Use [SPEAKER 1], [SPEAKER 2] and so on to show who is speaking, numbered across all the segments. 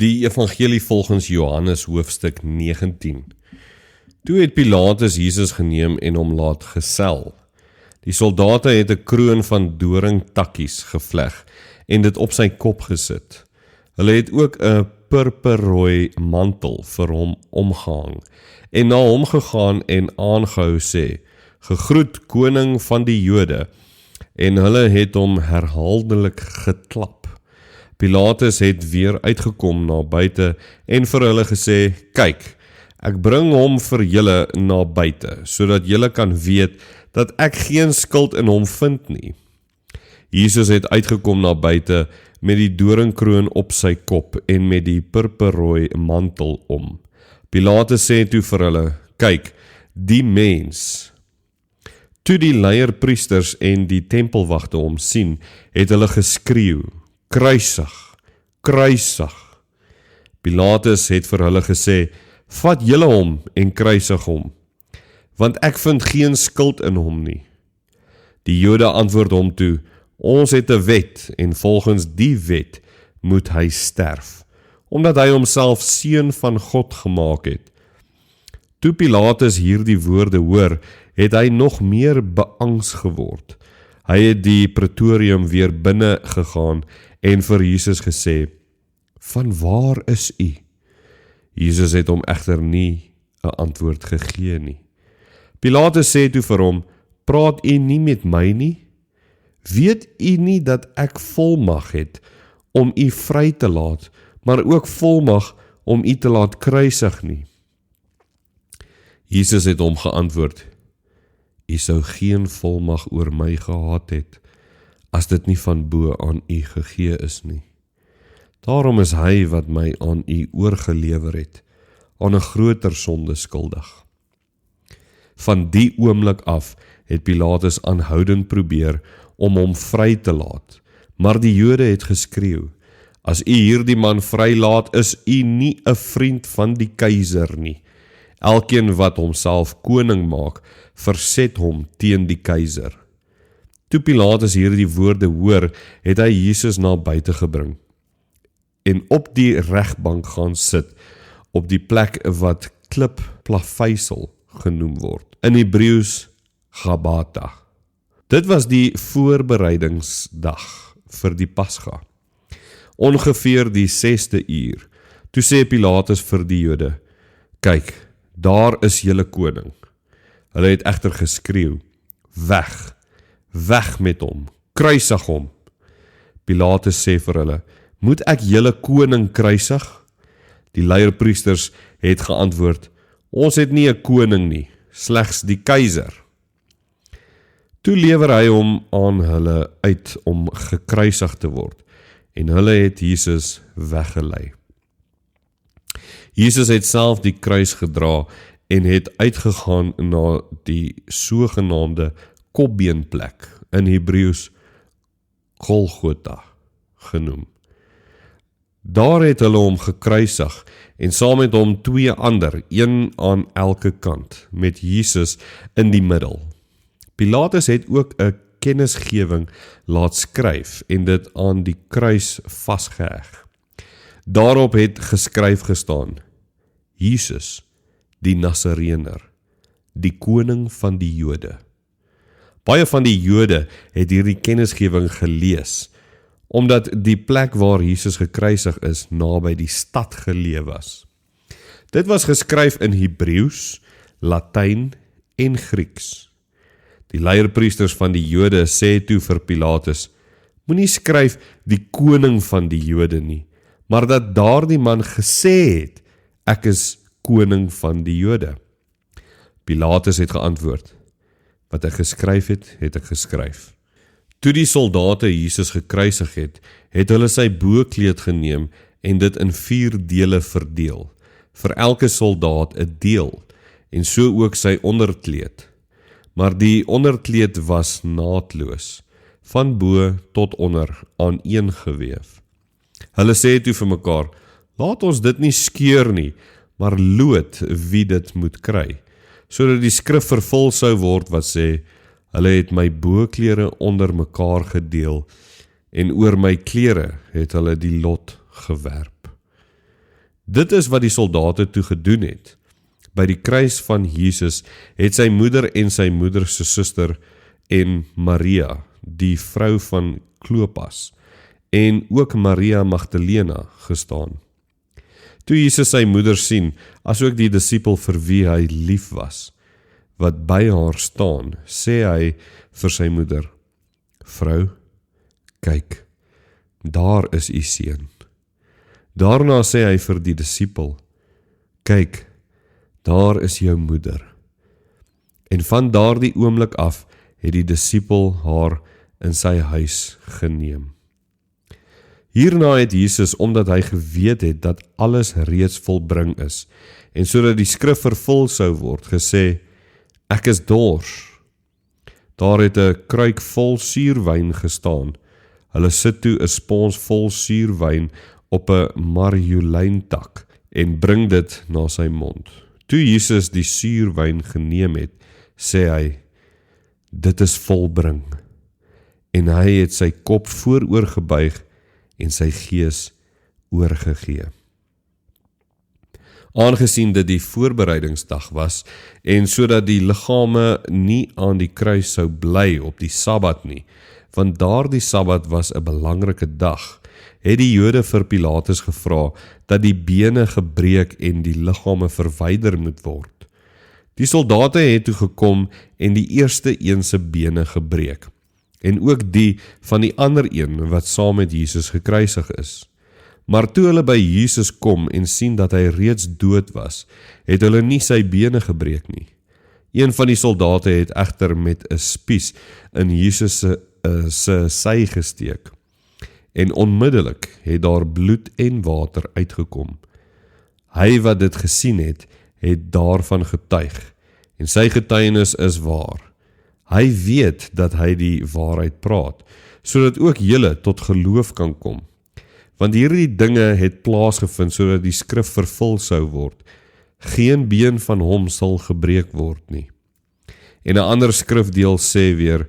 [SPEAKER 1] Die evangelie volgens Johannes hoofstuk 19. Toe het Pilatus Jesus geneem en hom laat gesel. Die soldate het 'n kroon van doringtakkies gevleg en dit op sy kop gesit. Hulle het ook 'n purperrooi mantel vir hom omgehang en na hom gegaan en aangehou sê, "Gegroet koning van die Jode," en hulle het hom herhaaldelik geklap. Pilatus het weer uitgekom na buite en vir hulle gesê, "Kyk, ek bring hom vir julle na buite, sodat julle kan weet dat ek geen skuld in hom vind nie." Jesus het uitgekom na buite met die doringkroon op sy kop en met die purperrooi mantel om. Pilatus sê toe vir hulle, "Kyk, die mens." Toe die leierpriesters en die tempelwagte hom sien, het hulle geskreeu, "Kruisig, kruisig." Pilatus het vir hulle gesê, "Vat julle hom en kruisig hom, want ek vind geen skuld in hom nie." Die Jode antwoord hom toe, "Ons het 'n wet en volgens die wet moet hy sterf, omdat hy homself seun van God gemaak het." Toe Pilatus hierdie woorde hoor, het hy nog meer beangs geword. Hy het die praetorium weer binne gegaan en vir Jesus gesê, "Van waar is u?" Jesus het hom egter nie 'n antwoord gegee nie. Pilatus sê toe vir hom, "Praat u nie met my nie? Weet u nie dat ek volmag het om u vry te laat, maar ook volmag om u te laat kruisig nie?" Jesus het hom geantwoord, "U sou geen volmag oor my gehad het, as dit nie van bo aan u gegee is nie. Daarom is hy wat my aan u oorgelewer het, aan 'n groter sonde skuldig." Van die oomblik af het Pilatus aanhoudend probeer om hom vry te laat, maar die Jode het geskreeu, "As u hierdie man vrylaat, is u nie 'n vriend van die keiser nie. Elkeen wat homself koning maak, verset hom teen die keiser." Toe Pilatus hierdie woorde hoor, het hy Jesus na buite gebring en op die regbank gaan sit, op die plek wat klipplaveisel genoem word, in Hebreëus Gabata. Dit was die voorbereidingsdag vir die Pasga. Ongeveer die 6de uur, toe sê Pilatus vir die Jode, "Kyk, daar is julle koning." Hulle het egter geskreeu, "Weg, weg met hom, kruisig hom." Pilatus sê vir hulle, "Moet ek julle koning kruisig?" Die leierpriesters het geantwoord, "Ons het nie 'n koning nie, slegs die keiser." Toe lewer hy hom aan hulle uit om gekruisig te word, en hulle het Jesus weggelei. Jesus het self die kruis gedra en het uitgegaan na die sogenaamde kopbeenplek, in Hebreëus Golgotha genoem. Daar het hulle hom gekruisig en saam met hom 2 ander, een aan elke kant, met Jesus in die middel. Pilatus het ook 'n kennisgewing laat skryf en dit aan die kruis vasgeheg. Daarop het geskryf gestaan, "Jesus, die Nasarener, die koning van die Jode." Baie van die Jode het hierdie kennisgewing gelees, omdat die plek waar Jesus gekruisig is, naby die stad geleë was. Dit was geskryf in Hebreëus, Latyn en Grieks. Die leierpriesters van die Jode sê toe vir Pilatus, "Moenie skryf die koning van die Jode nie, maar dat daardie man gesê het, ek is koning van die Jode." Pilatus het geantwoord, "Wat ek geskryf het, het ek geskryf." Toe die soldate Jesus gekruisig het, het hulle sy boekleed geneem en dit in 4 dele verdeel, vir elke soldaat 'n deel, en so ook sy onderkleed. Maar die onderkleed was naadloos, van bo tot onder aaneengeweef. Hulle sê toe vir mekaar, "Laat ons dit nie skeur nie, maar loot wie dit moet kry, sodat die skrif vervul sou word wat sê, hulle het my boklere onder mekaar gedeel en oor my klere het hulle die lot gewerp." Dit is wat die soldate toe gedoen het. By die kruis van Jesus het sy moeder en sy moeder se suster en Maria, die vrou van Klopas, en ook Maria Magdalena gestaan. Toe Jesus sy moeder sien, asook die disipel vir wie hy lief was, wat by haar staan, sê hy vir sy moeder, vrou, kyk, daar is u seun. Daarna sê hy vir die disipel, kyk, daar is jou moeder. En van daardie oomblik af het die disipel haar in sy huis geneem. Hierna het Jesus, omdat hy geweet het dat alles reeds volbring is, en sodat die skrif vervul sou word, gesê, ek is dors. Daar het 'n kruik vol suurwyn gestaan. Hulle sit toe 'n spons vol suurwyn op 'n marjolyntak en bring dit na sy mond. Toe Jesus die suurwyn geneem het, sê hy, dit is volbring. En hy het sy kop vooroor gebuig en sy gees oorgegee. Aangesien dit die voorbereidingsdag was, en sodat die liggame nie aan die kruis sou bly op die Sabbat nie, want daardie Sabbat was 'n belangrike dag, het die Jode vir Pilatus gevra dat die bene gebreek en die liggame verwyder moet word. Die soldate het toe gekom en die eerste een se bene gebreek, en ook die van die ander een wat saam met Jesus gekruisig is. Maar toe hulle by Jesus kom en sien dat hy reeds dood was, het hulle nie sy bene gebreek nie. Een van die soldate het egter met 'n spies in Jesus se sy gesteek, en onmiddellik het daar bloed en water uitgekom. Hy wat dit gesien het, het daarvan getuig, en sy getuienis is waar. Hy weet dat hy die waarheid praat, sodat ook julle tot geloof kan kom. Want hierdie dinge het plaasgevind sodat die skrif vervul sou word. Geen been van hom sal gebreek word nie. En 'n ander skrifdeel sê weer,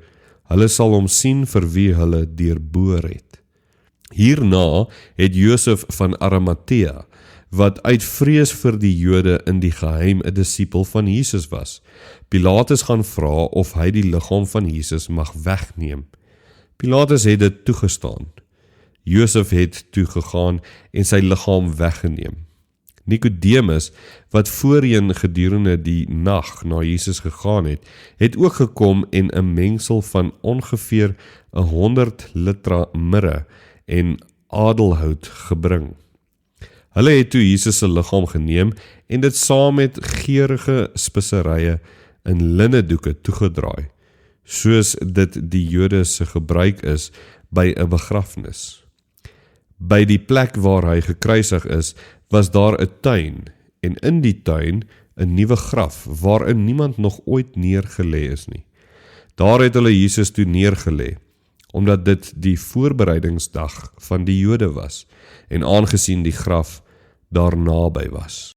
[SPEAKER 1] hulle sal hom sien vir wie hulle deurboor het. Hierna het Josef van Arimatea, wat uit vrees vir die Jode in die geheim 'n disipel van Jesus was, Pilatus gaan vra of hy die liggaam van Jesus mag wegneem. Pilatus het dit toegestaan. Josef het toegegaan en sy liggaam weggeneem. Nikodemus, wat voorheen gedurende die nag na Jesus gegaan het, het ook gekom en 'n mengsel van ongeveer 100 litra mirre en adelhout gebring. Hulle het toe Jesus se liggaam geneem en dit saam met geurende speserye in linnedoeke toegedraai, soos dit die Jode se gebruik is by 'n begrafnis. By die plek waar hy gekruisig is, was daar 'n tuin, en in die tuin 'n nuwe graf, waarin niemand nog ooit neergelê is nie. Daar het hulle Jesus toe neergelê, omdat dit die voorbereidingsdag van die Jode was, en aangesien die graf daar naby was.